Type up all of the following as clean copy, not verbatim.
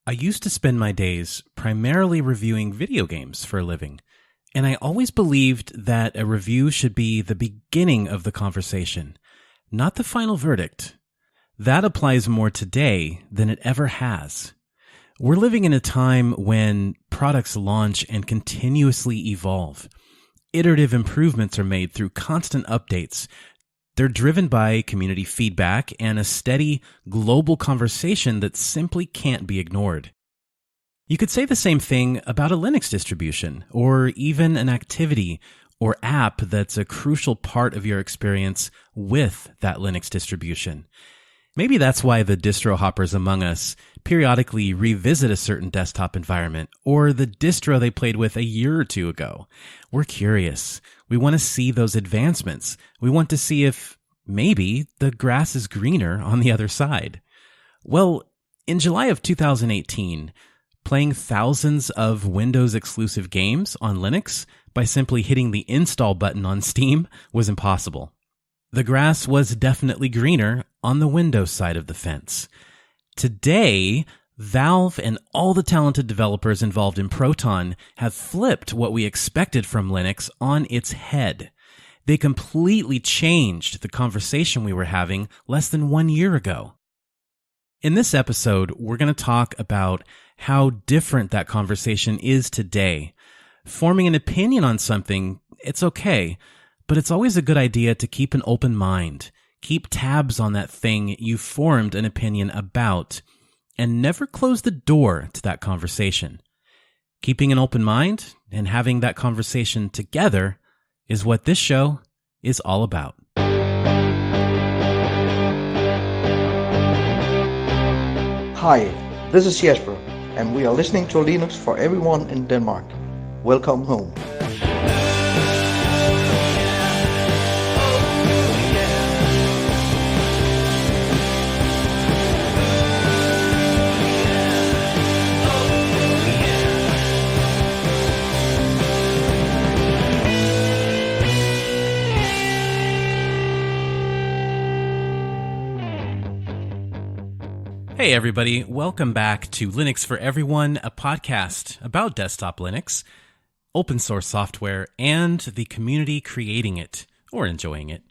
I used to spend my days primarily reviewing video games for a living, and I always believed that a review should be the beginning of the conversation, not the final verdict. That applies more today than it ever has. We're living in a time when products launch and continuously evolve. Iterative improvements are made through constant updates. They're driven by community feedback and a steady global conversation that simply can't be ignored. You could say the same thing about a Linux distribution, or even an activity or app that's a crucial part of your experience with that Linux distribution. Maybe that's why the distro hoppers among us periodically revisit a certain desktop environment or the distro they played with a year or two ago. We're curious. We want to see those advancements. We want to see if maybe the grass is greener on the other side. Well, in July of 2018, playing thousands of Windows-exclusive games on Linux by simply hitting the install button on Steam was impossible. The grass was definitely greener on the Windows side of the fence. Today, Valve and all the talented developers involved in Proton have flipped what we expected from Linux on its head. They completely changed the conversation we were having less than 1 year ago. In this episode, we're going to talk about how different that conversation is today. Forming an opinion on something, it's okay, but it's always a good idea to keep an open mind. Keep tabs on that thing you formed an opinion about, and never close the door to that conversation. Keeping an open mind and having that conversation together is what this show is all about. Hi, this is Jesper, and we are listening to Linux for everyone in Denmark. Welcome home. Hey everybody, welcome back to Linux for Everyone, a podcast about desktop Linux, open source software, and the community creating it, or enjoying it.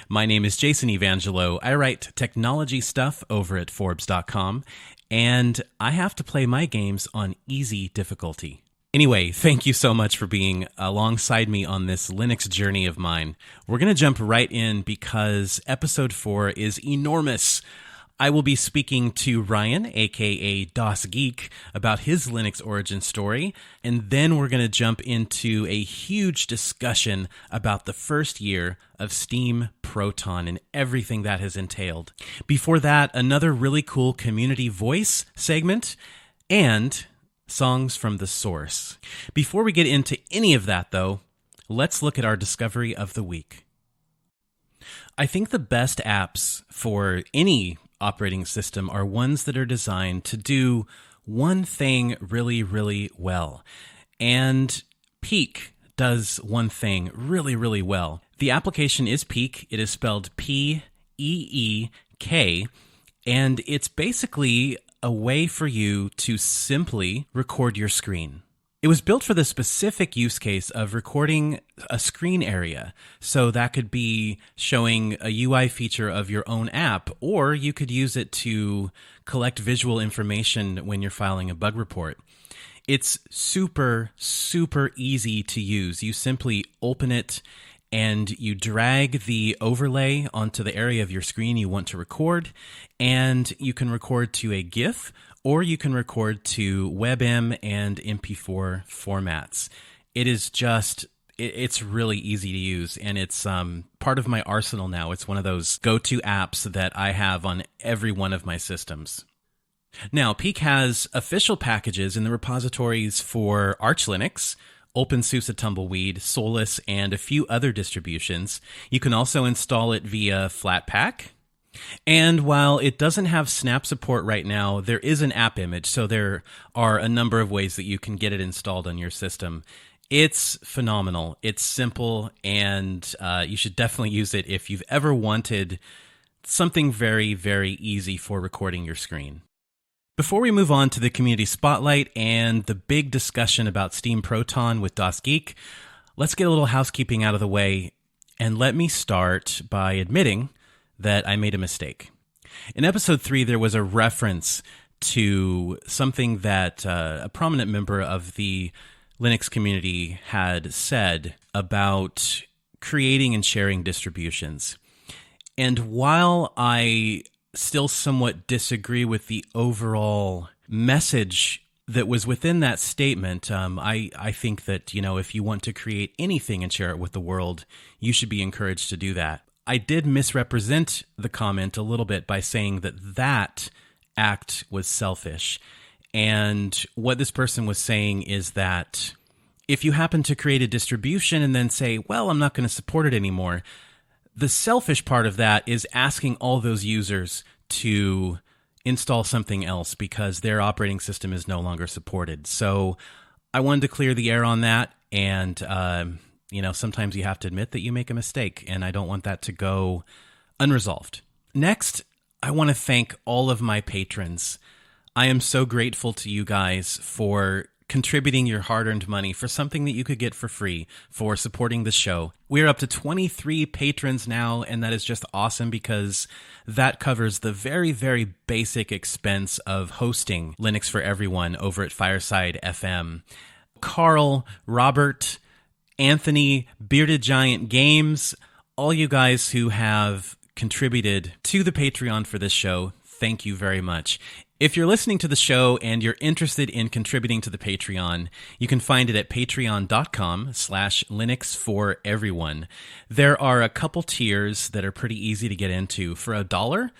My name is Jason Evangelo. I write technology stuff over at Forbes.com, and I have to play my games on easy difficulty. Anyway, thank you so much for being alongside me on this Linux journey of mine. We're going to jump right in because episode 4 is enormous. I will be speaking to Ryan, aka DasGeek, about his Linux origin story, and then we're going to jump into a huge discussion about the first year of Steam Proton and everything that has entailed. Before that, another really cool community voice segment and songs from the source. Before we get into any of that, though, let's look at our discovery of the week. I think the best apps for any operating system are ones that are designed to do one thing really, really well. And Peek does one thing really, really well. The application is Peek. It is spelled Peek, and it's basically a way for you to simply record your screen. It was built for the specific use case of recording a screen area. So that could be showing a UI feature of your own app, or you could use it to collect visual information when you're filing a bug report. It's super, super easy to use. You simply open it and you drag the overlay onto the area of your screen you want to record, and you can record to a GIF, or you can record to WebM and MP4 formats. It's really easy to use, and it's part of my arsenal now. It's one of those go-to apps that I have on every one of my systems. Now, Peek has official packages in the repositories for Arch Linux, OpenSUSE Tumbleweed, Solus, and a few other distributions. You can also install it via Flatpak. And while it doesn't have snap support right now, there is an app image, so there are a number of ways that you can get it installed on your system. It's phenomenal. It's simple, and you should definitely use it if you've ever wanted something very, very easy for recording your screen. Before we move on to the community spotlight and the big discussion about Steam Proton with DasGeek, let's get a little housekeeping out of the way, and let me start by admitting that I made a mistake. In episode 3, there was a reference to something that a prominent member of the Linux community had said about creating and sharing distributions. And while I still somewhat disagree with the overall message that was within that statement, I think that, if you want to create anything and share it with the world, you should be encouraged to do that. I did misrepresent the comment a little bit by saying that act was selfish. And what this person was saying is that if you happen to create a distribution and then say, well, I'm not going to support it anymore, the selfish part of that is asking all those users to install something else because their operating system is no longer supported. So I wanted to clear the air on that. And, sometimes you have to admit that you make a mistake, and I don't want that to go unresolved. Next, I want to thank all of my patrons. I am so grateful to you guys for contributing your hard-earned money for something that you could get for free for supporting the show. We're up to 23 patrons now, and that is just awesome because that covers the very, very basic expense of hosting Linux for Everyone over at Fireside FM. Carl, Robert, Anthony, Bearded Giant Games, all you guys who have contributed to the Patreon for this show, thank you very much. If you're listening to the show and you're interested in contributing to the Patreon, you can find it at patreon.com/Linux4Everyone. There are a couple tiers that are pretty easy to get into. For $1,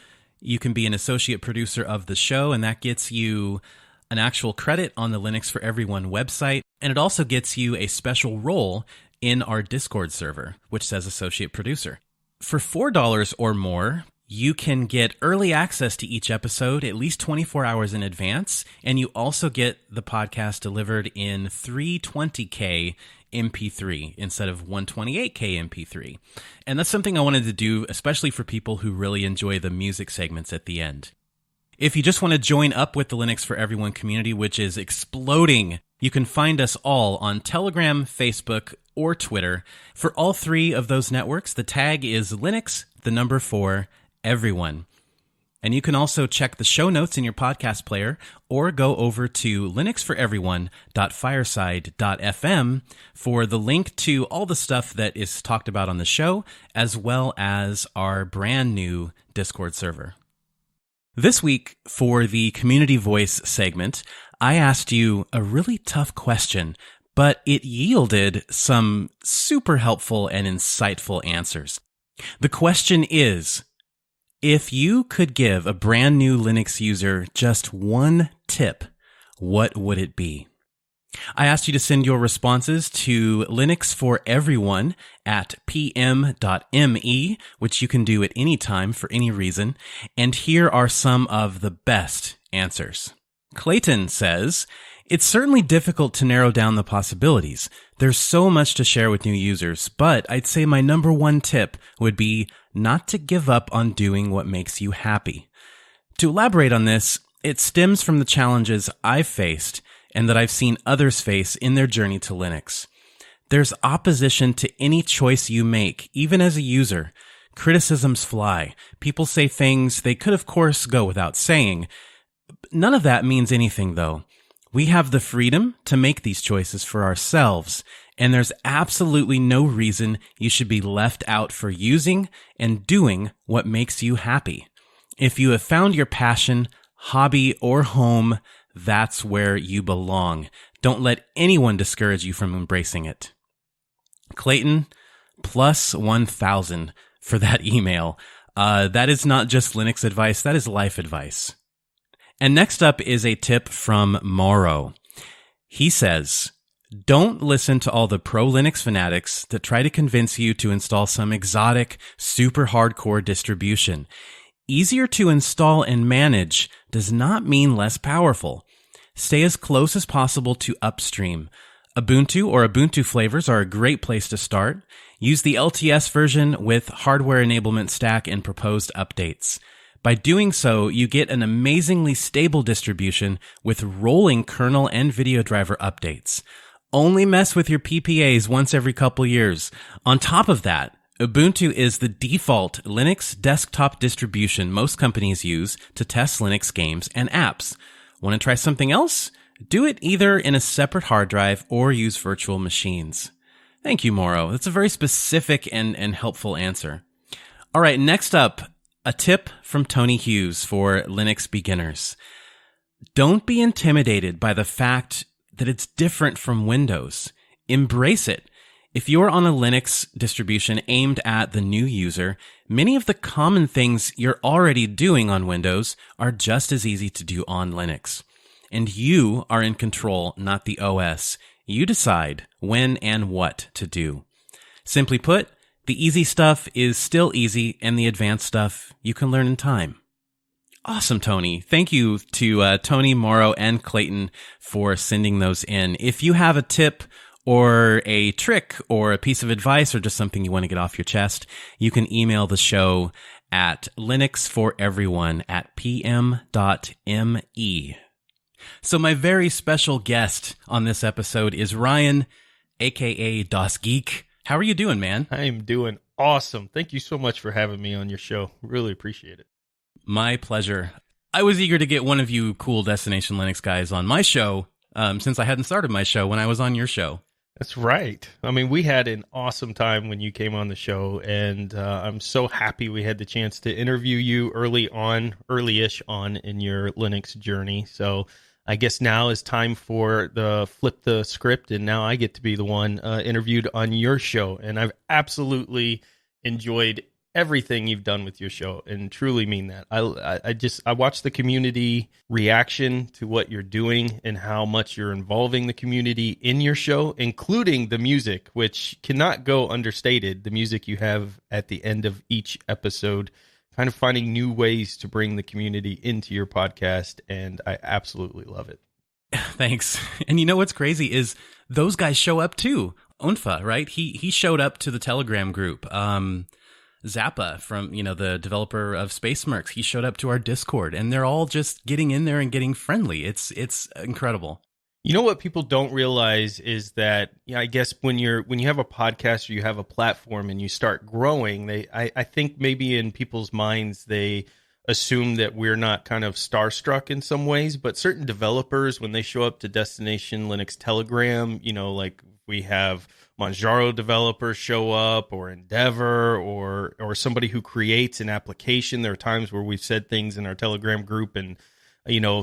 you can be an associate producer of the show, and that gets you an actual credit on the Linux for Everyone website, and it also gets you a special role in our Discord server, which says associate producer. For $4 or more, you can get early access to each episode at least 24 hours in advance, and you also get the podcast delivered in 320K MP3 instead of 128K MP3. And that's something I wanted to do, especially for people who really enjoy the music segments at the end. If you just want to join up with the Linux for Everyone community, which is exploding, you can find us all on Telegram, Facebook, or Twitter. For all three of those networks, the tag is Linux, the number 4, Everyone. And you can also check the show notes in your podcast player or go over to linuxforeveryone.fireside.fm for the link to all the stuff that is talked about on the show, as well as our brand new Discord server. This week, for the Community Voice segment, I asked you a really tough question, but it yielded some super helpful and insightful answers. The question is, if you could give a brand new Linux user just one tip, what would it be? I asked you to send your responses to linuxforeveryone@pm.me, which you can do at any time for any reason. And here are some of the best answers. Clayton says, it's certainly difficult to narrow down the possibilities. There's so much to share with new users, but I'd say my number one tip would be not to give up on doing what makes you happy. To elaborate on this, it stems from the challenges I've faced and that I've seen others face in their journey to Linux. There's opposition to any choice you make, even as a user. Criticisms fly. People say things they could, of course, go without saying. None of that means anything, though. We have the freedom to make these choices for ourselves, and there's absolutely no reason you should be left out for using and doing what makes you happy. If you have found your passion, hobby, or home, that's where you belong. Don't let anyone discourage you from embracing it. Clayton, plus 1,000 for that email. That is not just Linux advice, that is life advice. And next up is a tip from Morrow. He says, don't listen to all the pro-Linux fanatics that try to convince you to install some exotic, super hardcore distribution. Easier to install and manage does not mean less powerful. Stay as close as possible to upstream. Ubuntu or Ubuntu flavors are a great place to start. Use the LTS version with hardware enablement stack and proposed updates. By doing so, you get an amazingly stable distribution with rolling kernel and video driver updates. Only mess with your PPAs once every couple years. On top of that, Ubuntu is the default Linux desktop distribution most companies use to test Linux games and apps. Want to try something else? Do it either in a separate hard drive or use virtual machines. Thank you, Mauro. That's a very specific and helpful answer. All right, next up, a tip from Tony Hughes for Linux beginners. Don't be intimidated by the fact that it's different from Windows. Embrace it. If you're on a Linux distribution aimed at the new user, many of the common things you're already doing on Windows are just as easy to do on Linux. And you are in control, not the OS. You decide when and what to do. Simply put, the easy stuff is still easy, and the advanced stuff you can learn in time. Awesome, Tony. Thank you to Tony, Mauro, and Clayton for sending those in. If you have a tip or a trick or a piece of advice or just something you want to get off your chest, you can email the show at linuxforeveryone@pm.me. So my very special guest on this episode is Ryan, aka DasGeek. How are you doing, man? I am doing awesome. Thank you so much for having me on your show. Really appreciate it. My pleasure. I was eager to get one of you cool Destination Linux guys on my show, since I hadn't started my show when I was on your show. That's right. I mean, we had an awesome time when you came on the show, and I'm so happy we had the chance to interview you early-ish on in your Linux journey. So I guess now is time for the flip the script, and now I get to be the one interviewed on your show. And I've absolutely enjoyed everything you've done with your show, and truly mean that. I watch the community reaction to what you're doing and how much you're involving the community in your show, including the music, which cannot go understated. The music you have at the end of each episode, kind of finding new ways to bring the community into your podcast, and I absolutely love it. Thanks. And you know what's crazy is those guys show up too. Unfa, right? He showed up to the Telegram group. Zappa from, the developer of Space Mercs, he showed up to our Discord, and they're all just getting in there and getting friendly. It's incredible. You know what people don't realize is that, I guess when you have a podcast or you have a platform and you start growing, I think maybe in people's minds they assume that we're not kind of starstruck in some ways, but certain developers, when they show up to Destination Linux Telegram, like we have Manjaro developers show up, or Endeavor, or somebody who creates an application. There are times where we've said things in our Telegram group, and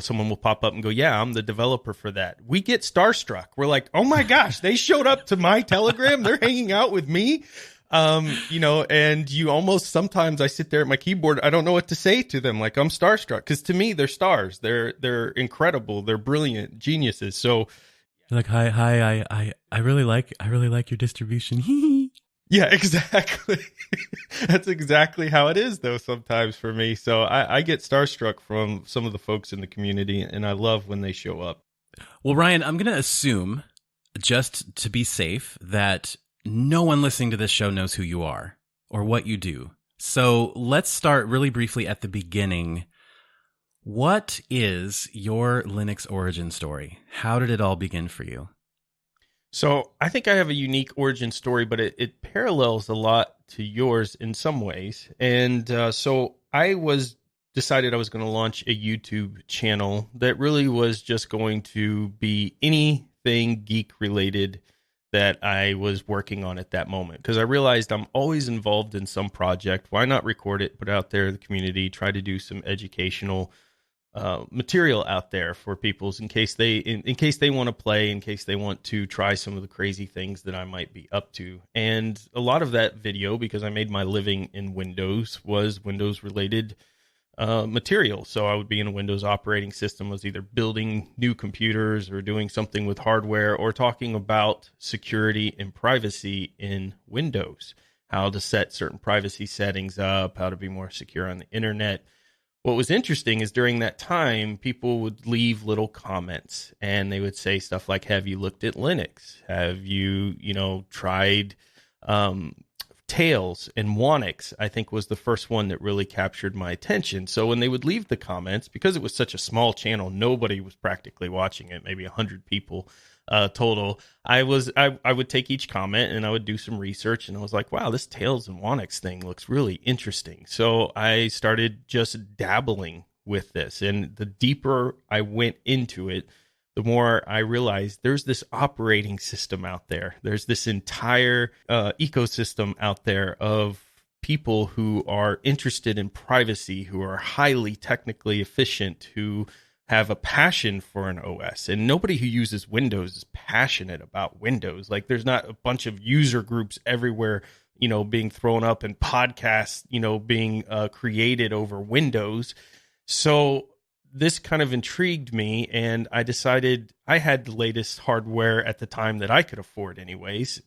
someone will pop up and go, "Yeah, I'm the developer for that." We get starstruck. We're like, "Oh my gosh, they showed up to my Telegram. They're hanging out with me." And you almost, sometimes I sit there at my keyboard, I don't know what to say to them. Like, I'm starstruck, because to me they're stars. They're incredible. They're brilliant geniuses. So like, hi, I really like your distribution. Yeah, exactly. That's exactly how it is, though, sometimes for me. So I get starstruck from some of the folks in the community, and I love when they show up. Well, Ryan, I'm going to assume, just to be safe, that no one listening to this show knows who you are or what you do. So let's start really briefly at the beginning. What is your Linux origin story? How did it all begin for you? So I think I have a unique origin story, but it parallels a lot to yours in some ways. And so I decided I was going to launch a YouTube channel that really was just going to be anything geek related that I was working on at that moment. Because I realized I'm always involved in some project. Why not record it, put it out there in the community, try to do some educational material out there for people in case they want to play, in case they want to try some of the crazy things that I might be up to. And a lot of that video, because I made my living in Windows, was Windows related material. So I would be in a Windows operating system, I was either building new computers or doing something with hardware, or talking about security and privacy in Windows, how to set certain privacy settings up, how to be more secure on the internet. What was interesting is during that time, people would leave little comments, and they would say stuff like, "Have you looked at Linux? Have you, tried Tails and Wonix, I think, was the first one that really captured my attention. So when they would leave the comments, because it was such a small channel, nobody was practically watching it, maybe 100 people total. I would take each comment and I would do some research, and I was like, wow, this Tails and Wonix thing looks really interesting. So I started just dabbling with this, and the deeper I went into it, the more I realized there's this operating system out there. There's this entire ecosystem out there of people who are interested in privacy, who are highly technically efficient, who have a passion for an OS. And nobody who uses Windows is passionate about Windows. Like, there's not a bunch of user groups everywhere, being thrown up, and podcasts, being created over Windows. So this kind of intrigued me, and I decided I had the latest hardware at the time that I could afford anyways.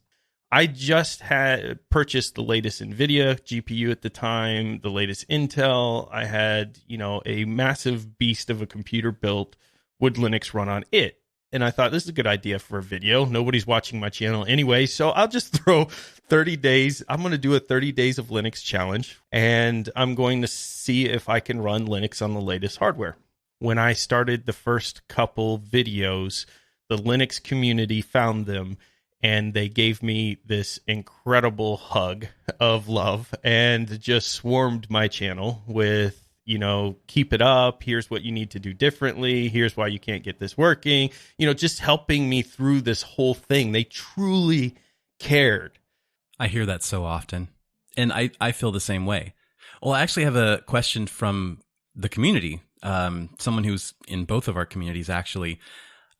I just had purchased the latest NVIDIA GPU at the time, the latest Intel. I had, a massive beast of a computer built. Would Linux run on it? And I thought, this is a good idea for a video. Nobody's watching my channel anyway, so I'll just throw 30 days. I'm going to do a 30 days of Linux challenge, and I'm going to see if I can run Linux on the latest hardware. When I started the first couple videos, the Linux community found them, and they gave me this incredible hug of love and just swarmed my channel with, keep it up. Here's what you need to do differently. Here's why you can't get this working. Just helping me through this whole thing. They truly cared. I hear that so often, and I feel the same way. Well, I actually have a question from the community. Someone who's in both of our communities, actually.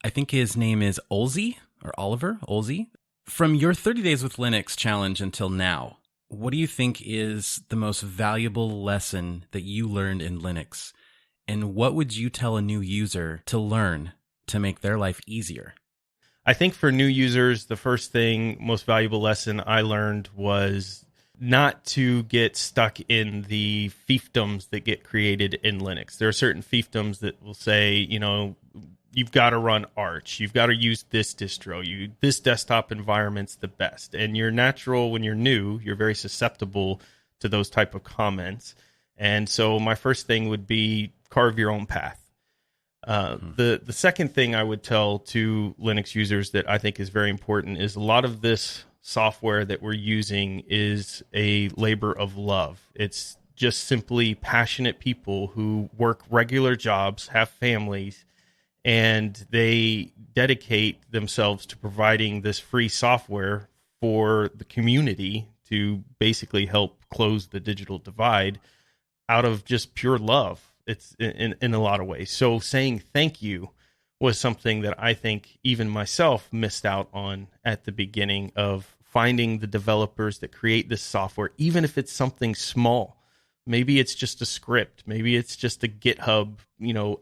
I think his name is Olsey, or Oliver Olsey. From your 30 Days with Linux challenge until now, what do you think is the most valuable lesson that you learned in Linux? And what would you tell a new user to learn to make their life easier? I think for new users, the first thing, most valuable lesson I learned was not to get stuck in the fiefdoms that get created in Linux. There are certain fiefdoms that will say, you've got to run Arch, you've got to use this distro, this desktop environment's the best. And you're natural when you're new, you're very susceptible to those type of comments. And so my first thing would be carve your own path. The second thing I would tell to Linux users that I think is very important is a lot of this software that we're using is a labor of love. It's just simply passionate people who work regular jobs, have families, and they dedicate themselves to providing this free software for the community to basically help close the digital divide out of just pure love. It's in a lot of ways. So saying thank you was something that I think even myself missed out on at the beginning of finding the developers that create this software, even if it's something small. Maybe it's just a script. Maybe it's just a GitHub,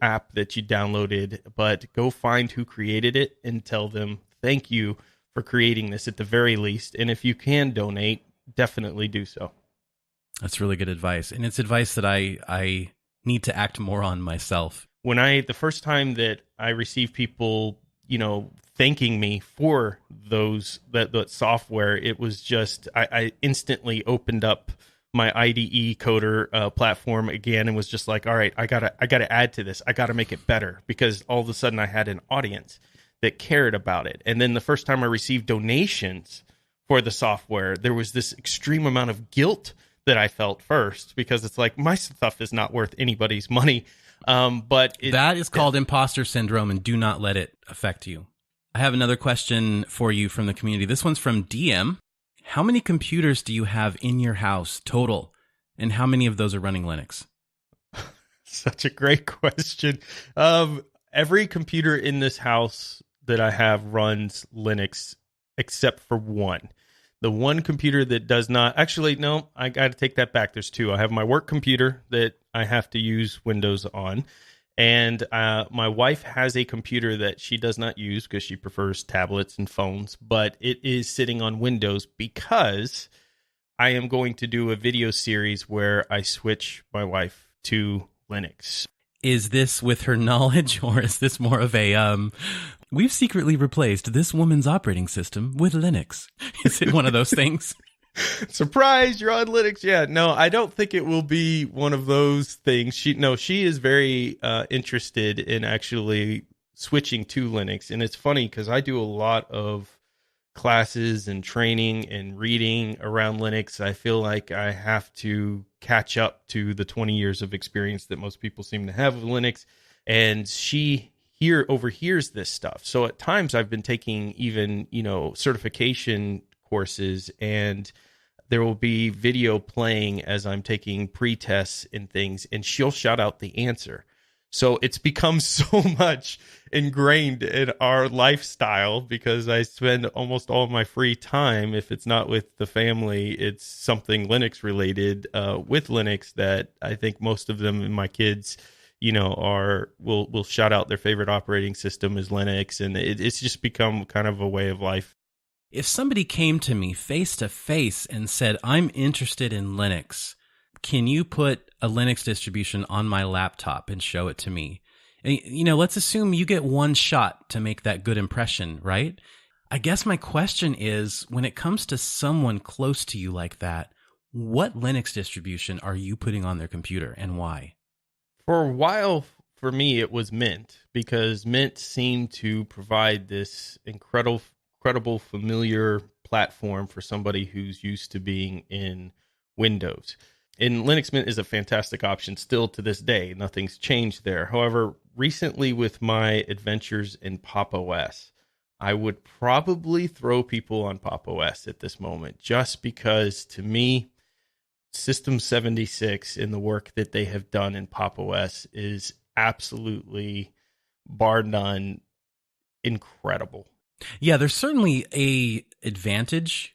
app that you downloaded, but go find who created it and tell them thank you for creating this at the very least. And if you can donate, definitely do so. That's really good advice. And it's advice that I need to act more on myself. The first time that I received people, thanking me for that software, it was just, I instantly opened up my IDE coder platform again and was just like, all right, I gotta add to this. I gotta make it better, because all of a sudden I had an audience that cared about it. And then the first time I received donations for the software, there was this extreme amount of guilt that I felt first, because it's like, my stuff is not worth anybody's money. That is called imposter syndrome, and do not let it affect you. I have another question for you from the community. This one's from DM. How many computers do you have in your house total, and how many of those are running Linux? Such a great question. Every computer in this house that I have runs Linux except for one. The one computer that does not, actually, no, I got to take that back. There's two. I have my work computer that I have to use Windows on. And my wife has a computer that she does not use because she prefers tablets and phones, but it is sitting on Windows because I am going to do a video series where I switch my wife to Linux. Is this with her knowledge, or is this more of a, we've secretly replaced this woman's operating system with Linux? Is it one of those things? Surprise, you're on Linux. Yeah, no, I don't think it will be one of those things. She is very interested in actually switching to Linux. And it's funny because I do a lot of classes and training and reading around Linux. I feel like I have to catch up to the 20 years of experience that most people seem to have with Linux. And she here overhears this stuff. So at times I've been taking even, certification courses, and there will be video playing as I'm taking pre-tests and things, and she'll shout out the answer. So it's become so much ingrained in our lifestyle because I spend almost all of my free time, if it's not with the family, it's something Linux related with Linux, that I think most of them and my kids, will shout out their favorite operating system is Linux, and it's just become kind of a way of life. If somebody came to me face to face and said, I'm interested in Linux, can you put a Linux distribution on my laptop and show it to me? And, let's assume you get one shot to make that good impression, right? I guess my question is, when it comes to someone close to you like that, what Linux distribution are you putting on their computer and why? For a while, for me, it was Mint, because Mint seemed to provide this incredible, familiar platform for somebody who's used to being in Windows. And Linux Mint is a fantastic option still to this day. Nothing's changed there. However, recently with my adventures in Pop! OS, I would probably throw people on Pop! OS at this moment, just because to me, System 76 and the work that they have done in Pop! OS is absolutely, bar none, incredible. Yeah, there's certainly a advantage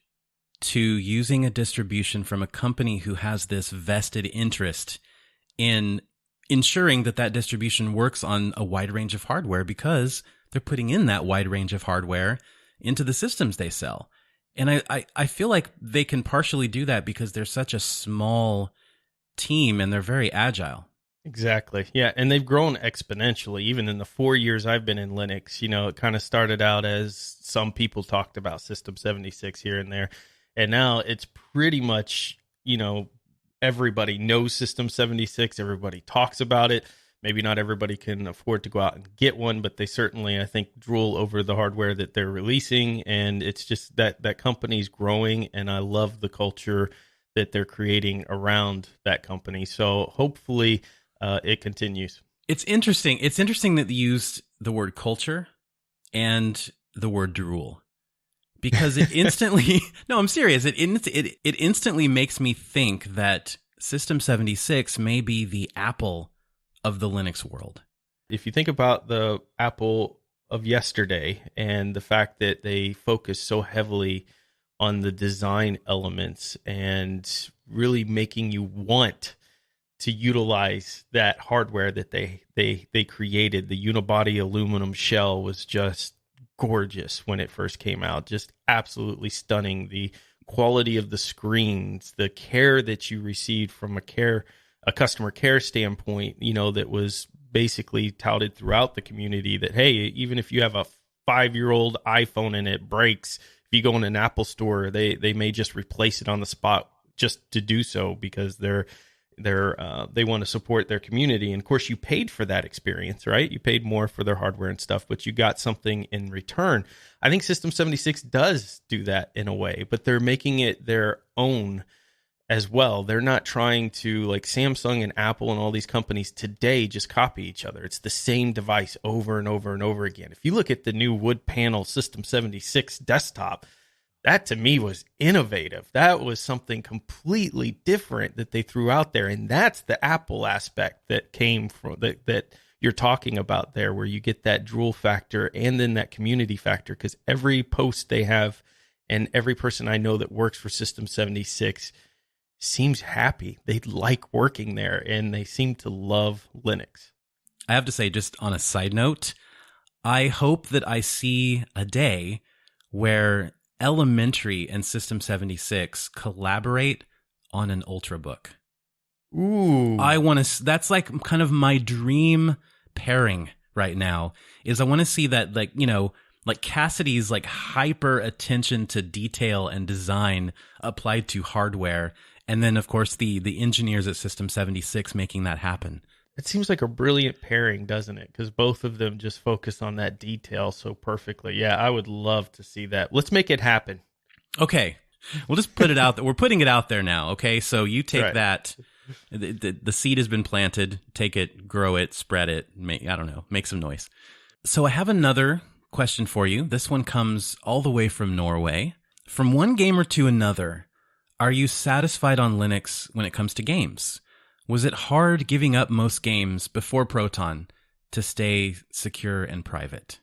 to using a distribution from a company who has this vested interest in ensuring that that distribution works on a wide range of hardware, because they're putting in that wide range of hardware into the systems they sell. And I feel like they can partially do that because they're such a small team and they're very agile. Exactly. Yeah. And they've grown exponentially. Even in the 4 years I've been in Linux, it kind of started out as some people talked about System 76 here and there. And now it's pretty much, everybody knows System 76. Everybody talks about it. Maybe not everybody can afford to go out and get one, but they certainly, I think, drool over the hardware that they're releasing. And it's just that company's growing, and I love the culture that they're creating around that company. So hopefully it continues. It's interesting. It's interesting that you used the word culture and the word drool, because it instantly, no, I'm serious. It instantly makes me think that System 76 may be the Apple of the Linux world. If you think about the Apple of yesterday and the fact that they focus so heavily on the design elements and really making you want to utilize that hardware that they created, the unibody aluminum shell was just gorgeous when it first came out. Just absolutely stunning. The quality of the screens, the care that you received from a customer care standpoint, that was basically touted throughout the community that, hey, even if you have a 5-year-old iPhone and it breaks, if you go in an Apple store, they may just replace it on the spot just to do so, because they want to support their community. And of course, you paid for that experience, right? You paid more for their hardware and stuff, but you got something in return. I think System 76 does do that in a way, but they're making it their own as well. They're not trying to, like Samsung and Apple and all these companies today, just copy each other. It's the same device over and over and over again. If you look at the new wood panel System 76 desktop, that to me was innovative. That was something completely different that they threw out there. And that's the Apple aspect that came from that you're talking about there, where you get that drool factor and then that community factor, because every post they have and every person I know that works for System 76 seems happy. They like working there, and they seem to love Linux. I have to say, just on a side note, I hope that I see a day where Elementary and System 76 collaborate on an Ultrabook. Ooh. That's like kind of my dream pairing right now, is I want to see that, like, like Cassidy's like hyper attention to detail and design applied to hardware. And then, of course, the engineers at System 76 making that happen. It seems like a brilliant pairing, doesn't it? Because both of them just focus on that detail so perfectly. Yeah, I would love to see that. Let's make it happen. Okay. We'll just put it out there. We're putting it out there now. Okay. So you take Right. that. The seed has been planted. Take it, grow it, spread it. I don't know. Make some noise. So I have another question for you. This one comes all the way from Norway. From one gamer to another, are you satisfied on Linux when it comes to games? Was it hard giving up most games before Proton to stay secure and private?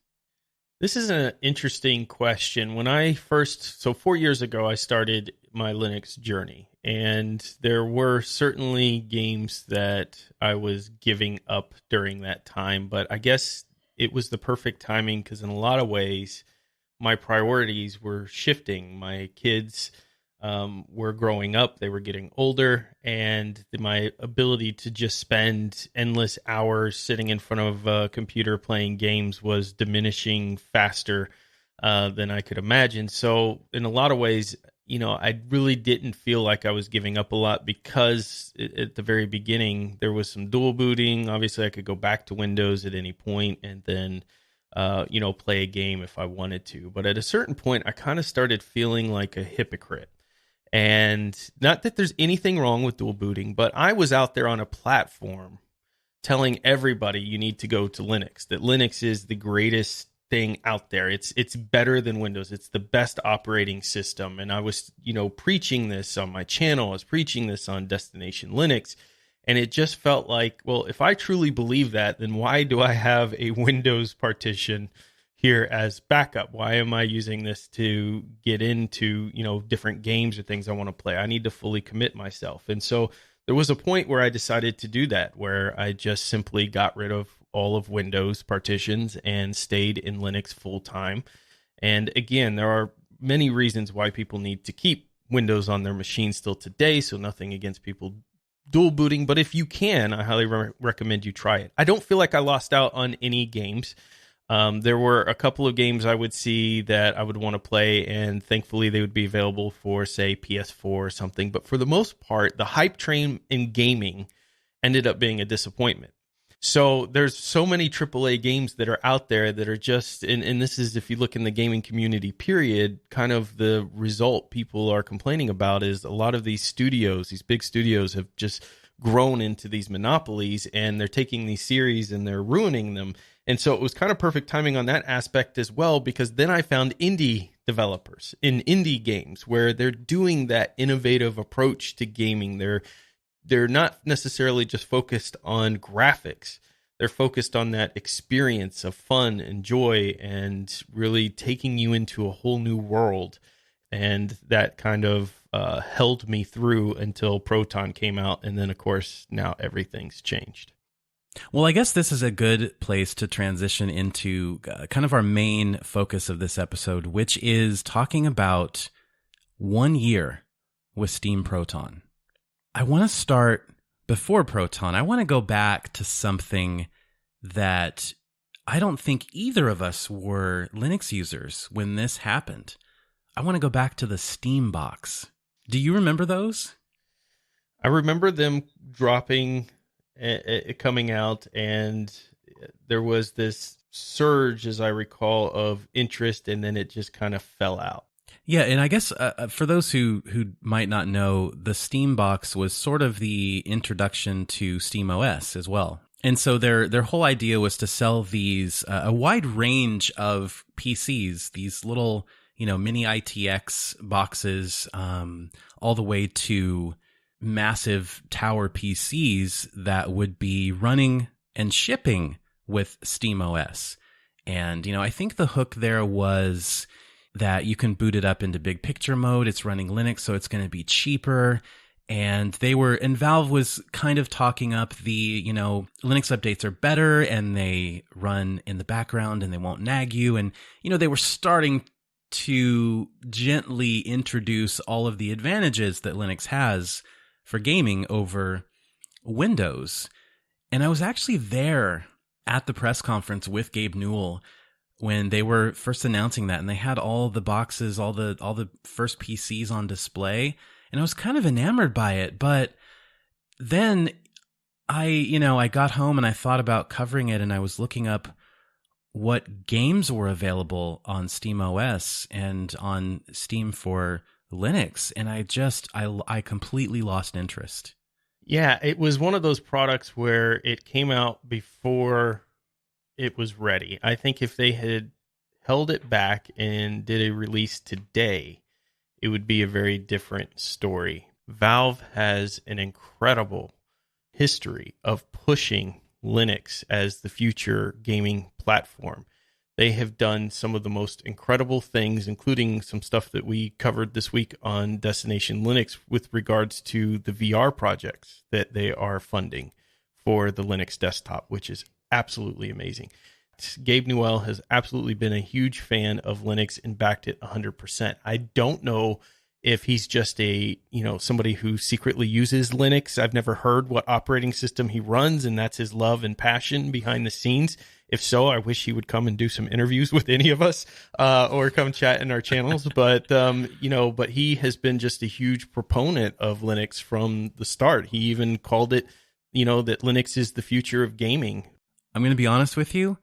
This is an interesting question. When I first, so 4 years ago, I started my Linux journey, and there were certainly games that I was giving up during that time, but I guess it was the perfect timing because in a lot of ways, my priorities were shifting. My kids were growing up, they were getting older, and my ability to just spend endless hours sitting in front of a computer playing games was diminishing faster than I could imagine. So in a lot of ways, I really didn't feel like I was giving up a lot because at the very beginning, there was some dual booting. Obviously, I could go back to Windows at any point and then play a game if I wanted to. But at a certain point, I kind of started feeling like a hypocrite. And not that there's anything wrong with dual booting, but I was out there on a platform telling everybody you need to go to Linux, that Linux is the greatest thing out there. It's better than Windows. It's the best operating system. And I was, preaching this on my channel. I was preaching this on Destination Linux. And it just felt like, well, if I truly believe that, then why do I have a Windows partition here as backup? Why am I using this to get into, different games or things I want to play? I need to fully commit myself. And so there was a point where I decided to do that, where I just simply got rid of all of Windows partitions and stayed in Linux full time. And again, there are many reasons why people need to keep Windows on their machine still today. So nothing against people dual booting, but if you can, I highly recommend you try it. I don't feel like I lost out on any games. There were a couple of games I would see that I would want to play, and thankfully they would be available for, say, PS4 or something. But for the most part, the hype train in gaming ended up being a disappointment. So there's so many AAA games that are out there that are just, and this is, if you look in the gaming community, period, kind of the result people are complaining about is a lot of these studios, these big studios have just grown into these monopolies, and they're taking these series and they're ruining them. And so it was kind of perfect timing on that aspect as well, because then I found indie developers in indie games where they're doing that innovative approach to gaming. They're not necessarily just focused on graphics. They're focused on that experience of fun and joy and really taking you into a whole new world. And that kind of held me through until Proton came out. And then, of course, now everything's changed. Well, I guess this is a good place to transition into kind of our main focus of this episode, which is talking about 1 year with Steam Proton. I want to start before Proton. I want to go back to something that I don't think either of us were Linux users when this happened. I want to go back to the Steam box. Do you remember those? I remember them dropping, coming out, and there was this surge, as I recall, of interest, and then it just kind of fell out. Yeah, and I guess for those who might not know, the Steam box was sort of the introduction to SteamOS as well. And so their whole idea was to sell these a wide range of PCs, these little mini ITX boxes, all the way to massive tower PCs that would be running and shipping with SteamOS. And I think the hook there was that you can boot it up into big picture mode. It's running Linux, so it's going to be cheaper. And Valve was kind of talking up the, Linux updates are better and they run in the background and they won't nag you. And, they were starting to gently introduce all of the advantages that Linux has for gaming over Windows. And I was actually there at the press conference with Gabe Newell when they were first announcing that, and they had all the boxes, all the first PCs on display, and I was kind of enamored by it. But then I got home and I thought about covering it, and I was looking up what games were available on Steam OS and on Steam for Linux, and I completely lost interest. Yeah, it was one of those products where it came out before it was ready. I think if they had held it back and did a release today, it would be a very different story. Valve has an incredible history of pushing Linux as the future gaming platform. They have done some of the most incredible things, including some stuff that we covered this week on Destination Linux with regards to the VR projects that they are funding for the Linux desktop, which is absolutely amazing. Gabe Newell has absolutely been a huge fan of Linux and backed it 100%. I don't know if he's just somebody who secretly uses Linux. I've never heard what operating system he runs, and that's his love and passion behind the scenes. If so, I wish he would come and do some interviews with any of us, or come chat in our channels. But but he has been just a huge proponent of Linux from the start. He even called it, that Linux is the future of gaming. I'm going to be honest with you.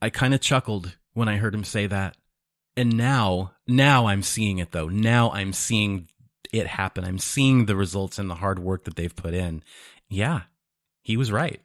I kind of chuckled when I heard him say that. And now I'm seeing it, though. Now I'm seeing it happen. I'm seeing the results and the hard work that they've put in. Yeah, he was right.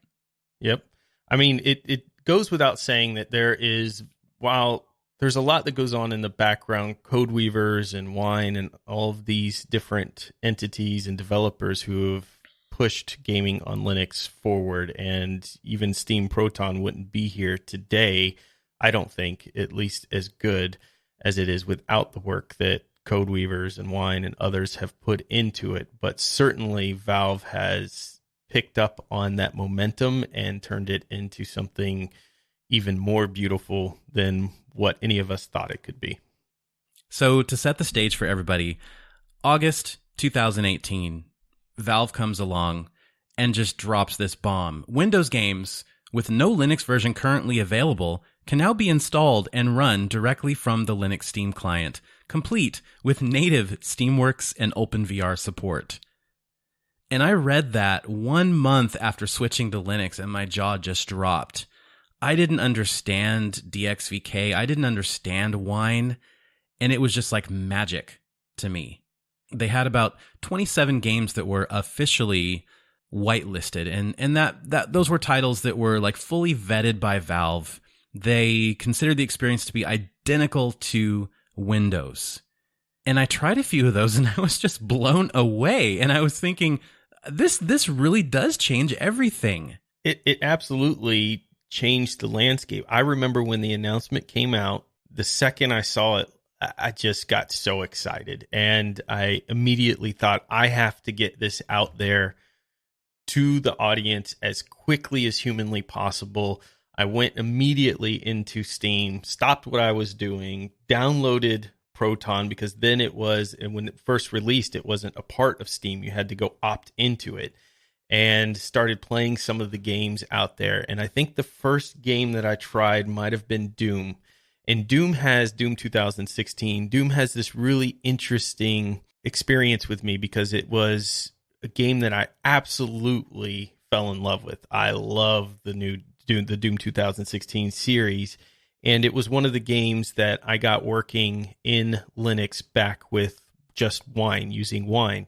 Yep. I mean, it goes without saying that while there's a lot that goes on in the background, Code Weavers and Wine and all of these different entities and developers who have pushed gaming on Linux forward, and even Steam Proton wouldn't be here today, I don't think, at least as good as it is without the work that Code Weavers and Wine and others have put into it. But certainly Valve has picked up on that momentum and turned it into something even more beautiful than what any of us thought it could be. So to set the stage for everybody, August 2018, Valve comes along and just drops this bomb. Windows games with no Linux version currently available can now be installed and run directly from the Linux Steam client, complete with native Steamworks and OpenVR support. And I read that 1 month after switching to Linux, and my jaw just dropped. I didn't understand DXVK. I didn't understand Wine, and it was just like magic to me. They had about 27 games that were officially whitelisted, and that those were titles that were like fully vetted by Valve. They considered the experience to be identical to Windows. And I tried a few of those, and I was just blown away. And I was thinking, this really does change everything. It absolutely changed the landscape. I remember when the announcement came out, the second I saw it, I just got so excited. And I immediately thought, I have to get this out there to the audience as quickly as humanly possible. I went immediately into Steam, stopped what I was doing, downloaded Proton, because then it was, and when it first released, it wasn't a part of Steam. You had to go opt into it, and started playing some of the games out there. And I think the first game that I tried might have been Doom. And Doom 2016. Doom has this really interesting experience with me because it was a game that I absolutely fell in love with. I love the Doom 2016 series, and it was one of the games that I got working in Linux back with just Wine, using Wine.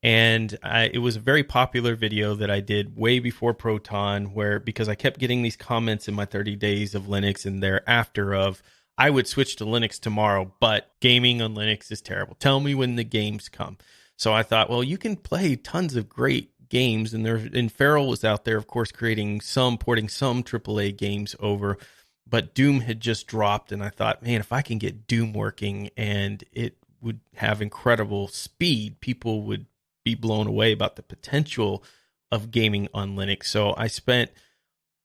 And it was a very popular video that I did way before Proton, because I kept getting these comments in my 30 days of Linux and thereafter of, I would switch to Linux tomorrow, but gaming on Linux is terrible. Tell me when the games come. So I thought, well, you can play tons of great games, and Feral was out there, of course, porting some AAA games over, but Doom had just dropped, and I thought, man, if I can get Doom working and it would have incredible speed, people would be blown away about the potential of gaming on Linux. So I spent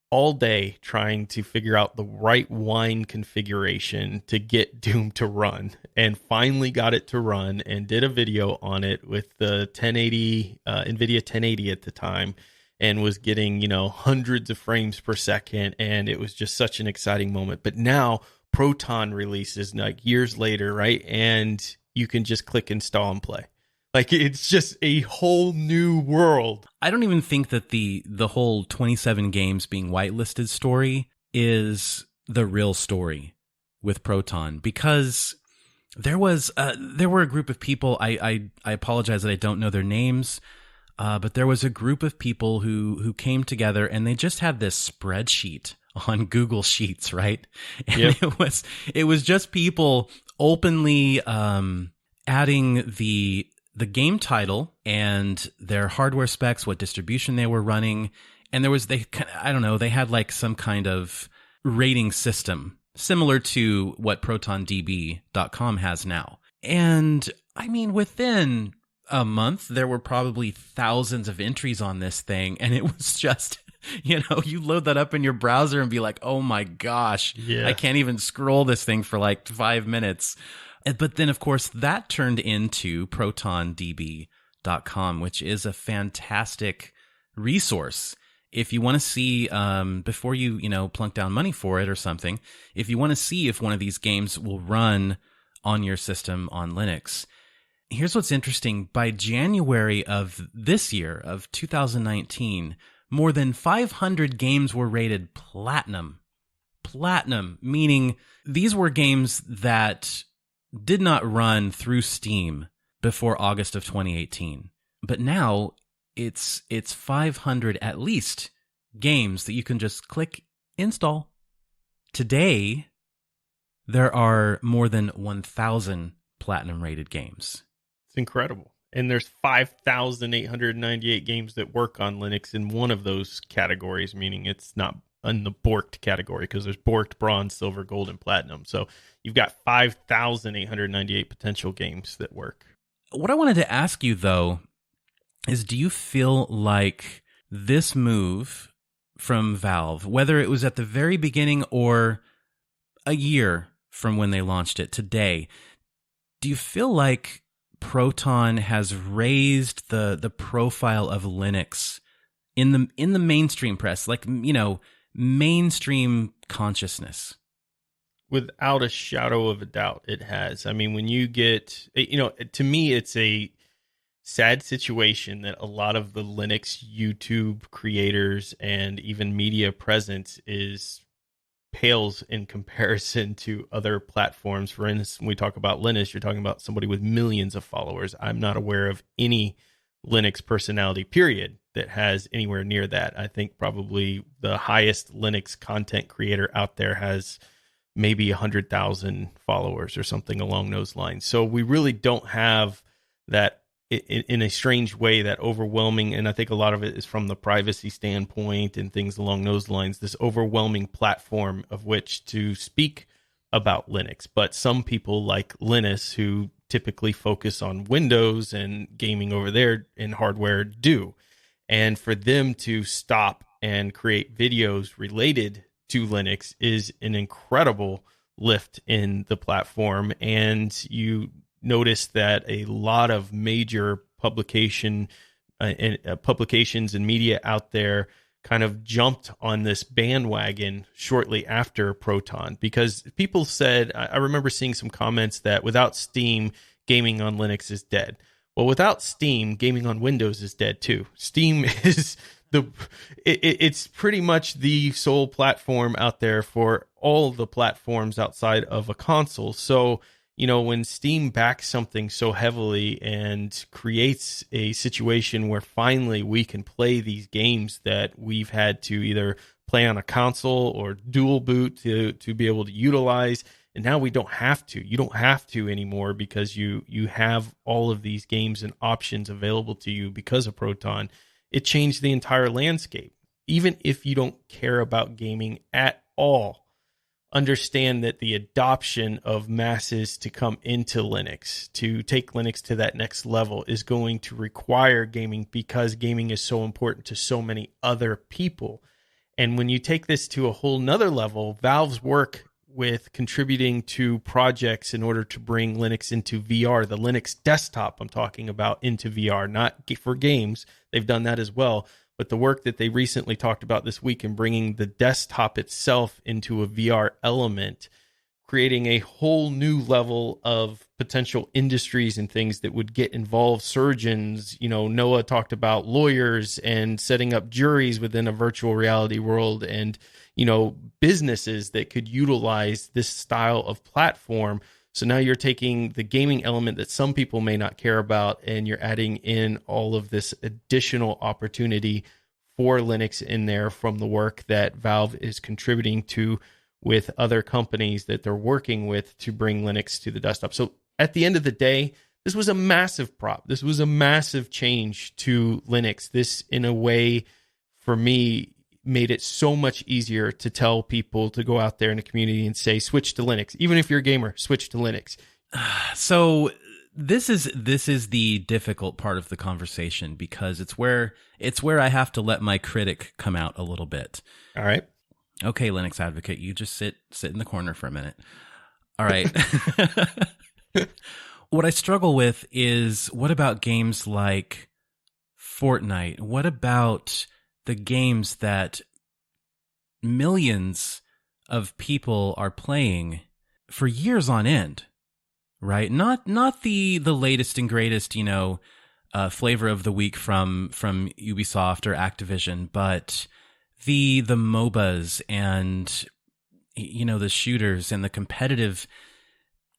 all day trying to figure out the right Wine configuration to get Doom to run, and finally got it to run and did a video on it with the 1080 NVIDIA 1080 at the time, and was getting, hundreds of frames per second. And it was just such an exciting moment. But now Proton releases like years later, right? And you can just click install and play. Like, it's just a whole new world. I don't even think that the whole 27 games being whitelisted story is the real story with Proton, because there were a group of people. I apologize that I don't know their names, but there was a group of people who came together, and they just had this spreadsheet on Google Sheets, right? And Yep. it was just people openly adding the game title and their hardware specs, what distribution they were running, and they had like some kind of rating system similar to what ProtonDB.com has now. And I mean, within a month, there were probably thousands of entries on this thing, and it was just, you load that up in your browser and be like, oh my gosh, Yeah. I can't even scroll this thing for like 5 minutes. But then, of course, that turned into ProtonDB.com, which is a fantastic resource. If you want to see, before you plunk down money for it or something, if you want to see if one of these games will run on your system on Linux, here's what's interesting. By January of this year, of 2019, more than 500 games were rated platinum. Platinum, meaning these were games that did not run through Steam before August of 2018. But now it's 500 at least games that you can just click install. Today, there are more than 1,000 platinum rated games. It's incredible. And there's 5,898 games that work on Linux in one of those categories, meaning it's not in the borked category, because there's borked, bronze, silver, gold, and platinum. So you've got 5,898 potential games that work. What I wanted to ask you, though, is do you feel like this move from Valve, whether it was at the very beginning or a year from when they launched it today, do you feel like Proton has raised the profile of Linux in the mainstream press, like, mainstream consciousness? Without a shadow of a doubt, it has. I mean, when you get, to me, it's a sad situation that a lot of the Linux YouTube creators and even media presence pales in comparison to other platforms. For instance, when we talk about Linux, you're talking about somebody with millions of followers. I'm not aware of any Linux personality, period, that has anywhere near that. I think probably the highest Linux content creator out there has maybe 100,000 followers or something along those lines. So we really don't have that, in a strange way, that overwhelming, and I think a lot of it is from the privacy standpoint and things along those lines, this overwhelming platform of which to speak about Linux. But some people like Linus, who typically focus on Windows and gaming over there in hardware, do. And for them to stop and create videos related to Linux is an incredible lift in the platform. And you notice that a lot of major publications and media out there kind of jumped on this bandwagon shortly after Proton, because people said, I remember seeing some comments that without Steam, gaming on Linux is dead. Well, without Steam, gaming on Windows is dead too. Steam is it's pretty much the sole platform out there for all the platforms outside of a console. So, when Steam backs something so heavily and creates a situation where finally we can play these games that we've had to either play on a console or dual boot to be able to utilize, and now we don't have to. You don't have to anymore, because you have all of these games and options available to you because of Proton. It changed the entire landscape. Even if you don't care about gaming at all, understand that the adoption of masses to come into Linux, to take Linux to that next level, is going to require gaming, because gaming is so important to so many other people. And when you take this to a whole nother level, Valve's work with contributing to projects in order to bring Linux into VR, the Linux desktop I'm talking about, into VR, not for games. They've done that as well. But the work that they recently talked about this week in bringing the desktop itself into a VR element creating a whole new level of potential industries and things that would get involved. Surgeons, Noah talked about lawyers and setting up juries within a virtual reality world, and, businesses that could utilize this style of platform. So now you're taking the gaming element that some people may not care about, and you're adding in all of this additional opportunity for Linux in there from the work that Valve is contributing to with other companies that they're working with to bring Linux to the desktop. So at the end of the day, this was a massive prop. This was a massive change to Linux. This, in a way, for me, made it so much easier to tell people to go out there in the community and say, switch to Linux. Even if you're a gamer, switch to Linux. So this is the difficult part of the conversation, because it's where I have to let my critic come out a little bit. All right. Okay, Linux advocate, you just sit in the corner for a minute. All right. What I struggle with is, what about games like Fortnite? What about the games that millions of people are playing for years on end, right? Not the latest and greatest, flavor of the week from Ubisoft or Activision, but the MOBAs and, the shooters and the competitive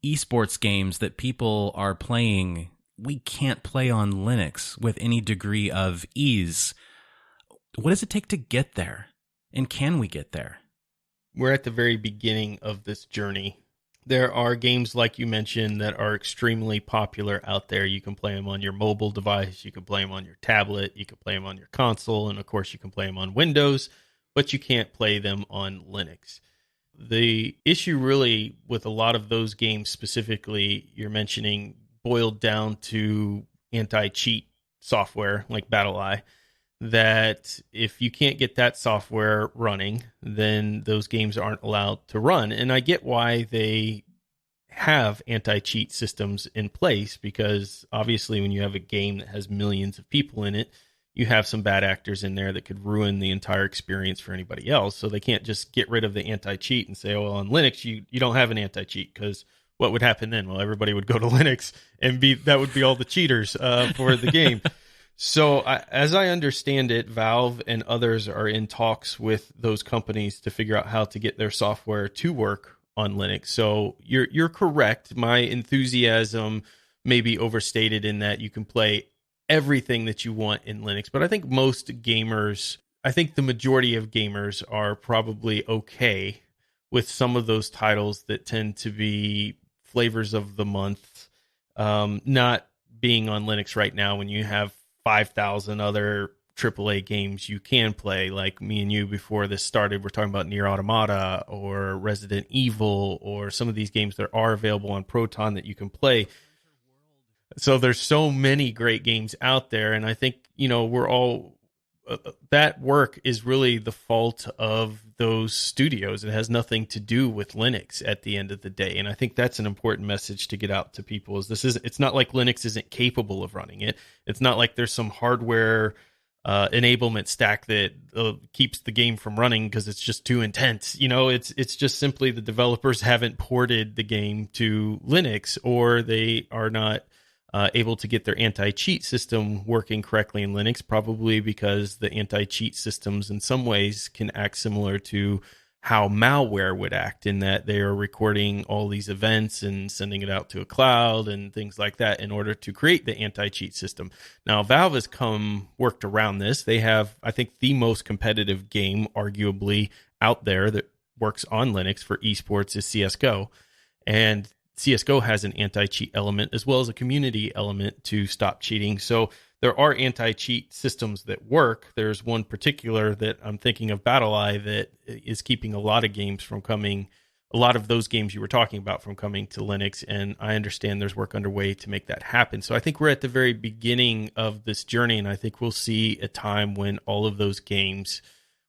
esports games that people are playing. We can't play on Linux with any degree of ease. What does it take to get there? And can we get there? We're at the very beginning of this journey. There are games, like you mentioned, that are extremely popular out there. You can play them on your mobile device. You can play them on your tablet. You can play them on your console. And, of course, you can play them on Windows. But you can't play them on Linux. The issue really with a lot of those games specifically you're mentioning boiled down to anti-cheat software like BattleEye, that if you can't get that software running, then those games aren't allowed to run. And I get why they have anti-cheat systems in place, because obviously when you have a game that has millions of people in it, you have some bad actors in there that could ruin the entire experience for anybody else. So they can't just get rid of the anti-cheat and say, oh, well, on Linux, you don't have an anti-cheat, because what would happen then? Well, everybody would go to Linux and that would be all the cheaters for the game. So as I understand it, Valve and others are in talks with those companies to figure out how to get their software to work on Linux. So you're correct. My enthusiasm may be overstated in that you can play everything that you want in Linux. But I think the majority of gamers are probably okay with some of those titles that tend to be flavors of the month, not being on Linux right now when you have 5,000 other AAA games you can play. Like me and you, before this started, we're talking about Nier Automata or Resident Evil, or some of these games that are available on Proton that you can play. So there's so many great games out there, and I think, we're all that work is really the fault of those studios. It has nothing to do with Linux at the end of the day. And I think that's an important message to get out to people, is it's not like Linux isn't capable of running it. It's not like there's some hardware enablement stack that keeps the game from running because it's just too intense. It's just simply the developers haven't ported the game to Linux, or they are not able to get their anti-cheat system working correctly in Linux, probably because the anti-cheat systems in some ways can act similar to how malware would act, in that they are recording all these events and sending it out to a cloud and things like that in order to create the anti-cheat system. Now, Valve has worked around this. They have, I think, the most competitive game, arguably, out there that works on Linux for esports is CSGO. And CSGO has an anti-cheat element as well as a community element to stop cheating. So there are anti-cheat systems that work. There's one particular that I'm thinking of, BattleEye, that is keeping a lot of those games you were talking about from coming to Linux. And I understand there's work underway to make that happen. So I think we're at the very beginning of this journey, and I think we'll see a time when all of those games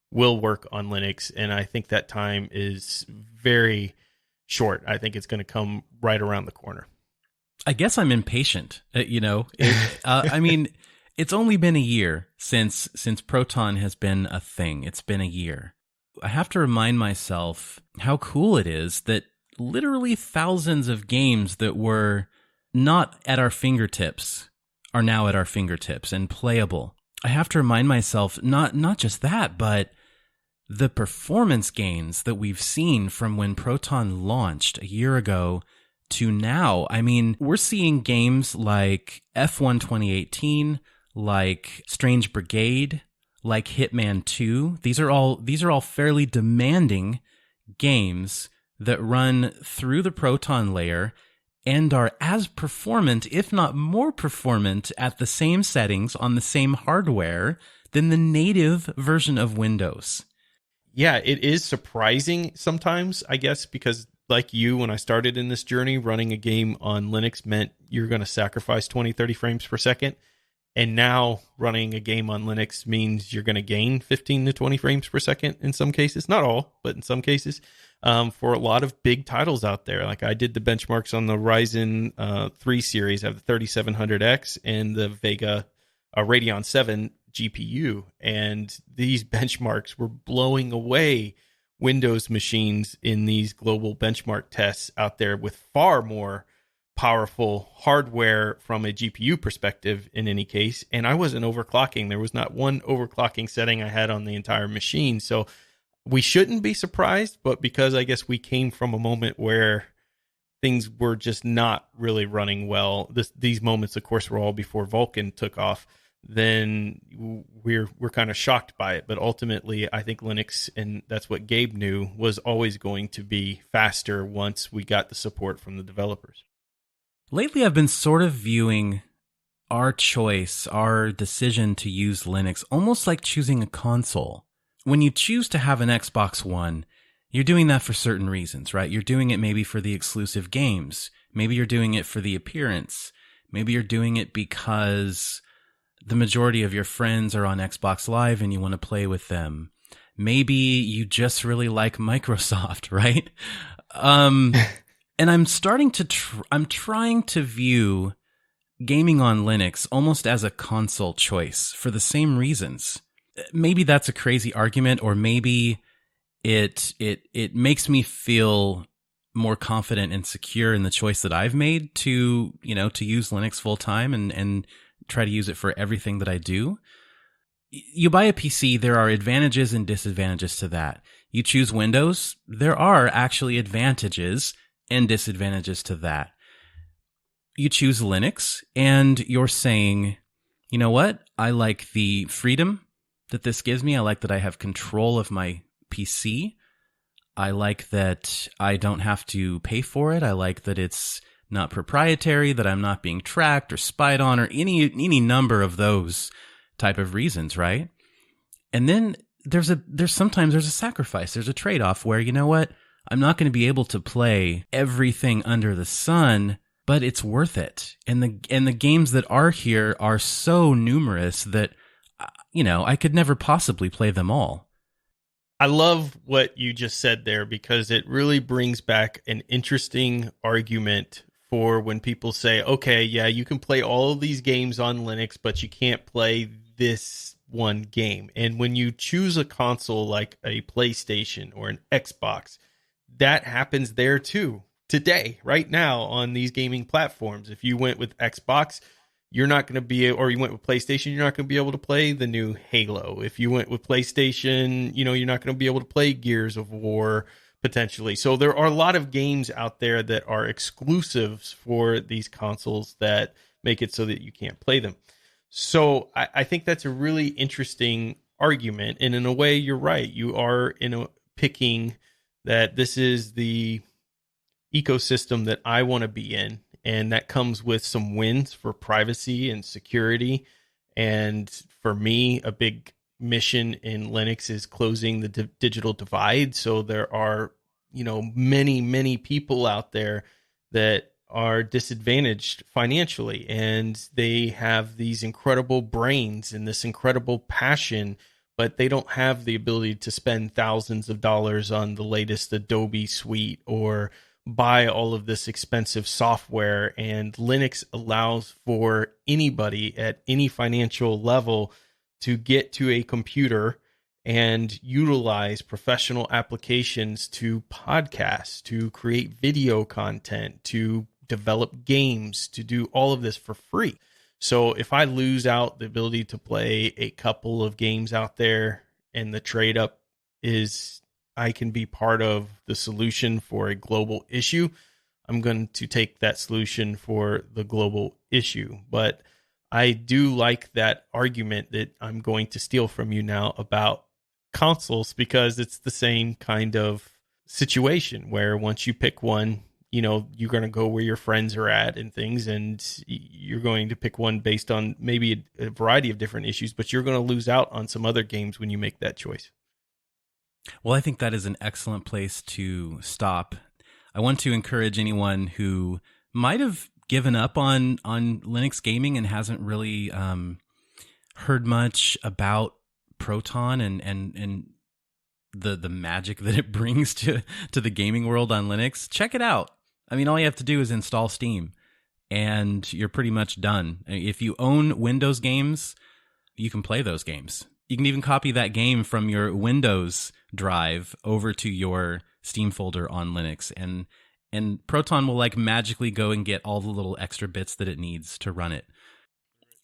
will work on Linux. And I think that time is very short. I think it's going to come right around the corner. I guess I'm impatient. I mean, it's only been a year since Proton has been a thing. It's been a year. I have to remind myself how cool it is that literally thousands of games that were not at our fingertips are now at our fingertips and playable. I have to remind myself, not just that, but the performance gains that we've seen from when Proton launched a year ago to now. I mean, we're seeing games like F1 2018, like Strange Brigade, like Hitman 2. These are all fairly demanding games that run through the Proton layer and are as performant, if not more performant, at the same settings on the same hardware than the native version of Windows. Yeah, it is surprising sometimes, I guess, because like you, when I started in this journey, running a game on Linux meant you're going to sacrifice 20, 30 frames per second. And now running a game on Linux means you're going to gain 15 to 20 frames per second in some cases. Not all, but in some cases. For a lot of big titles out there. Like I did the benchmarks on the Ryzen 3 series. I have the 3700X and the Vega Radeon 7 GPU. And these benchmarks were blowing away Windows machines in these global benchmark tests out there with far more powerful hardware from a GPU perspective in any case. And I wasn't overclocking. There was not one overclocking setting I had on the entire machine. So we shouldn't be surprised, but because I guess we came from a moment where things were just not really running well, these moments, of course, were all before Vulkan took off, then we're kind of shocked by it. But ultimately, I think Linux, and that's what Gabe knew, was always going to be faster once we got the support from the developers. Lately, I've been sort of viewing our choice, our decision to use Linux, almost like choosing a console. When you choose to have an Xbox One, you're doing that for certain reasons, right? You're doing it maybe for the exclusive games. Maybe you're doing it for the appearance. Maybe you're doing it because the majority of your friends are on Xbox Live and you want to play with them. Maybe you just really like Microsoft, right? And I'm starting to, I'm trying to view gaming on Linux almost as a console choice for the same reasons. Maybe that's a crazy argument, or maybe it makes me feel more confident and secure in the choice that I've made to use Linux full time and try to use it for everything that I do. You buy a PC, there are advantages and disadvantages to that. You choose Windows, there are actually advantages and disadvantages to that. You choose Linux, and you're saying, you know what? I like the freedom that this gives me. I like that I have control of my PC. I like that I don't have to pay for it. I like that it's not proprietary, that I'm not being tracked or spied on, or any number of those type of reasons, right? And then there's sometimes a sacrifice. There's a trade-off where, you know what? I'm not going to be able to play everything under the sun, but it's worth it. And the games that are here are so numerous that, I could never possibly play them all. I love what you just said there, because it really brings back an interesting argument for when people say, okay, yeah, you can play all of these games on Linux, but you can't play this one game. And when you choose a console like a PlayStation or an Xbox, that happens there too. Today, right now, on these gaming platforms. If you went with Xbox, you're not going to be, or you went with PlayStation, you're not going to be able to play the new Halo. If you went with PlayStation, you're not going to be able to play Gears of War, potentially. So there are a lot of games out there that are exclusives for these consoles that make it so that you can't play them. So I think that's a really interesting argument. And in a way, you're right. You are picking that this is the ecosystem that I want to be in. And that comes with some wins for privacy and security. And for me, a big mission in Linux is closing the digital divide. So there are, many, many people out there that are disadvantaged financially, and they have these incredible brains and this incredible passion, but they don't have the ability to spend thousands of dollars on the latest Adobe suite or buy all of this expensive software. And Linux allows for anybody at any financial level to get to a computer and utilize professional applications to podcast, to create video content, to develop games, to do all of this for free. So if I lose out the ability to play a couple of games out there, and the trade up is I can be part of the solution for a global issue, I'm going to take that solution for the global issue. But I do like that argument that I'm going to steal from you now about consoles, because it's the same kind of situation where once you pick one, you're going to go where your friends are at and things, and you're going to pick one based on maybe a variety of different issues, but you're going to lose out on some other games when you make that choice. Well, I think that is an excellent place to stop. I want to encourage anyone who might have given up on Linux gaming and hasn't really heard much about Proton and the magic that it brings to the gaming world on Linux. Check it out. I mean, all you have to do is install Steam, and you're pretty much done. If you own Windows games, you can play those games. You can even copy that game from your Windows drive over to your Steam folder on Linux, and Proton will magically go and get all the little extra bits that it needs to run it.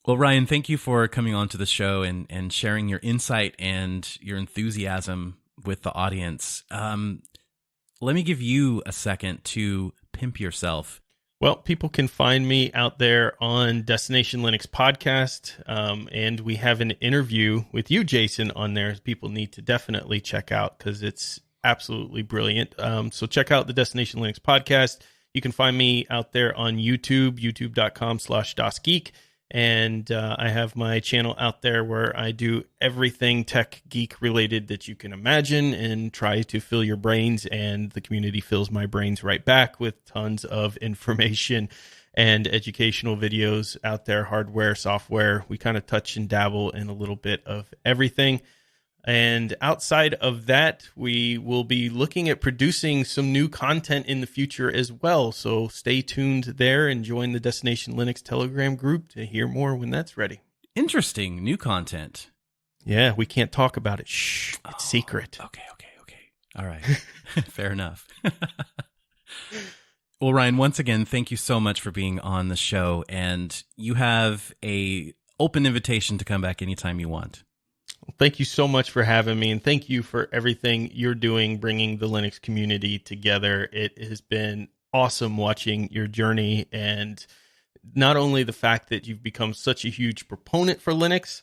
Well, Ryan, thank you for coming on to the show and sharing your insight and your enthusiasm with the audience. Let me give you a second to pimp yourself. Well, people can find me out there on Destination Linux Podcast, and we have an interview with you, Jason, on there. People need to definitely check out because it's absolutely brilliant. So check out the Destination Linux Podcast. You can find me out there on YouTube, youtube.com/DasGeek. And I have my channel out there where I do everything tech geek related that you can imagine and try to fill your brains, and the community fills my brains right back with tons of information and educational videos out there, hardware, software. We kind of touch and dabble in a little bit of everything. And outside of that, we will be looking at producing some new content in the future as well. So stay tuned there and join the Destination Linux Telegram group to hear more when that's ready. Interesting. New content. Yeah, we can't talk about it. Shh, it's secret. Okay. All right. Fair enough. Well, Ryan, once again, thank you so much for being on the show. And you have a open invitation to come back anytime you want. Thank you so much for having me, and thank you for everything you're doing, bringing the Linux community together. It has been awesome watching your journey, and not only the fact that you've become such a huge proponent for Linux,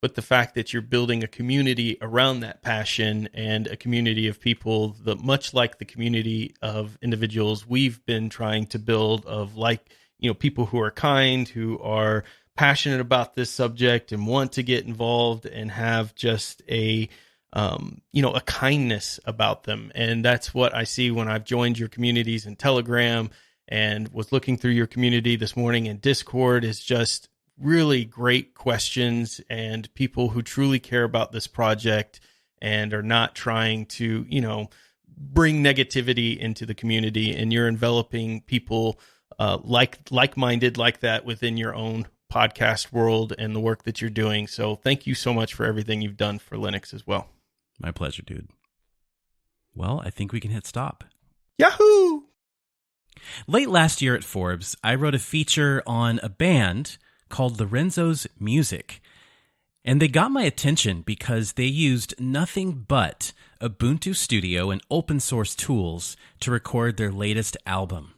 but the fact that you're building a community around that passion, and a community of people that, much like the community of individuals we've been trying to build, of people who are kind, who are passionate about this subject and want to get involved and have just a kindness about them. And that's what I see when I've joined your communities in Telegram and was looking through your community this morning in Discord, is just really great questions and people who truly care about this project and are not trying to, bring negativity into the community. And you're enveloping people like-minded like that within your own podcast world and the work that you're doing. So thank you so much for everything you've done for Linux as well. My pleasure, dude. Well, I think we can hit stop. Yahoo! Late last year at Forbes, I wrote a feature on a band called Lorenzo's Music. And they got my attention because they used nothing but Ubuntu Studio and open source tools to record their latest album.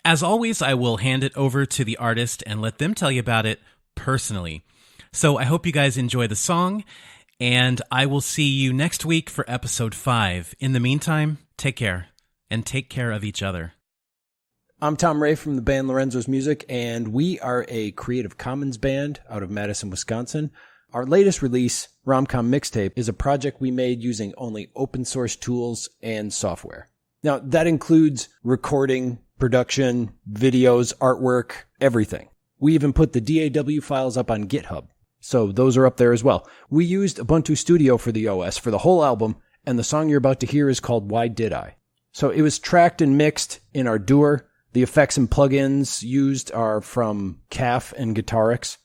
As always, I will hand it over to the artist and let them tell you about it personally. So I hope you guys enjoy the song, and I will see you next week for episode 5. In the meantime, take care, and take care of each other. I'm Tom Ray from the band Lorenzo's Music, and we are a Creative Commons band out of Madison, Wisconsin. Our latest release, Romcom Mixtape, is a project we made using only open source tools and software. Now, that includes recording, production, videos, artwork, everything. We even put the DAW files up on GitHub, so those are up there as well. We used Ubuntu Studio for the OS for the whole album, and the song you're about to hear is called Why Did I? So it was tracked and mixed in Ardour. The effects and plugins used are from CAF and Guitarix,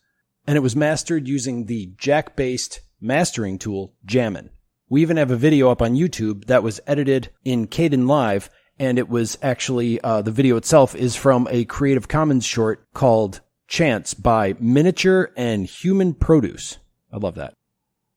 and it was mastered using the Jack-based mastering tool Jammin. We even have a video up on YouTube that was edited in Kden Live, and it was actually, the video itself is from a Creative Commons short called Chance by Miniature and Human Produce. I love that.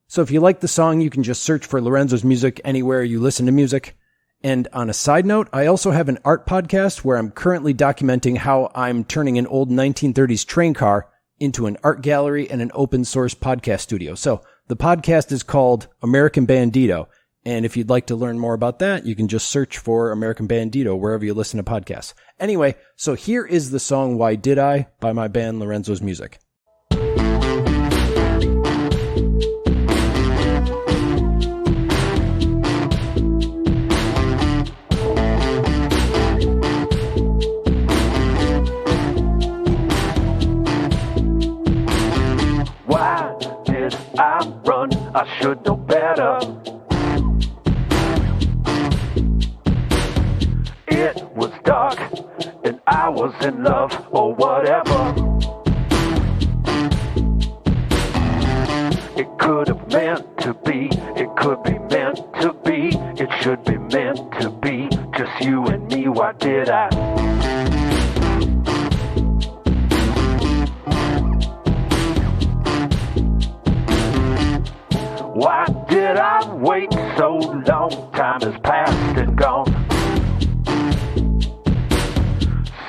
So if you like the song, you can just search for Lorenzo's Music anywhere you listen to music. And on a side note, I also have an art podcast where I'm currently documenting how I'm turning an old 1930s train car into an art gallery and an open source podcast studio. So the podcast is called American Bandito. And if you'd like to learn more about that, you can just search for American Bandito wherever you listen to podcasts. Anyway, so here is the song Why Did I by my band Lorenzo's Music. Why did I run? I should know better. It was dark and I was in love or whatever. It could have meant to be, it could be meant to be, it should be meant to be, just you and me. Why did I? Why did I wait so long? Time has passed and gone.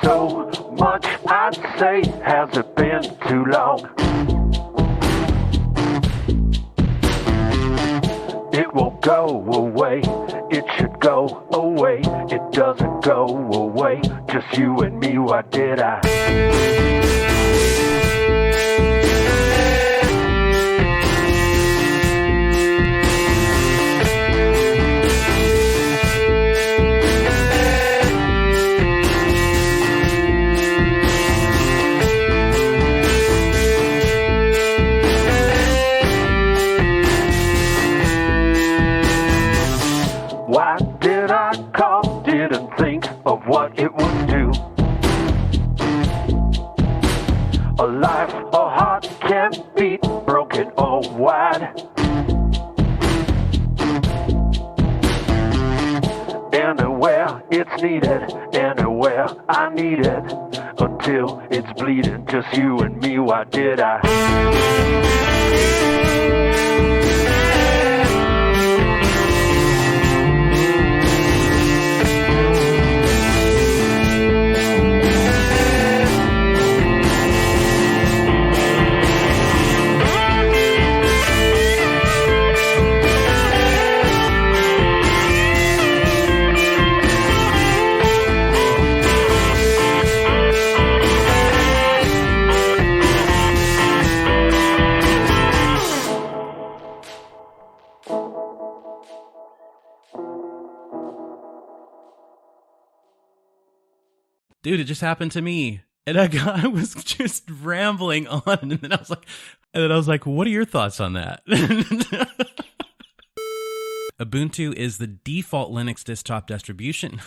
So much I'd say, has it been too long? It won't go away, it should go away. It doesn't go away, just you and me. Why did I? Why did I call? Didn't think of what it would do. A life a heart can't beat, broken or wide. Anywhere it's needed, anywhere I need it, until it's bleeding, just you and me. Why did I? Dude, it just happened to me. And I was just rambling on, and then I was like, what are your thoughts on that? Ubuntu is the default Linux desktop distribution.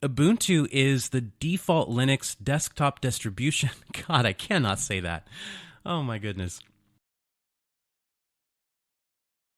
Ubuntu is the default Linux desktop distribution. God, I cannot say that. Oh my goodness.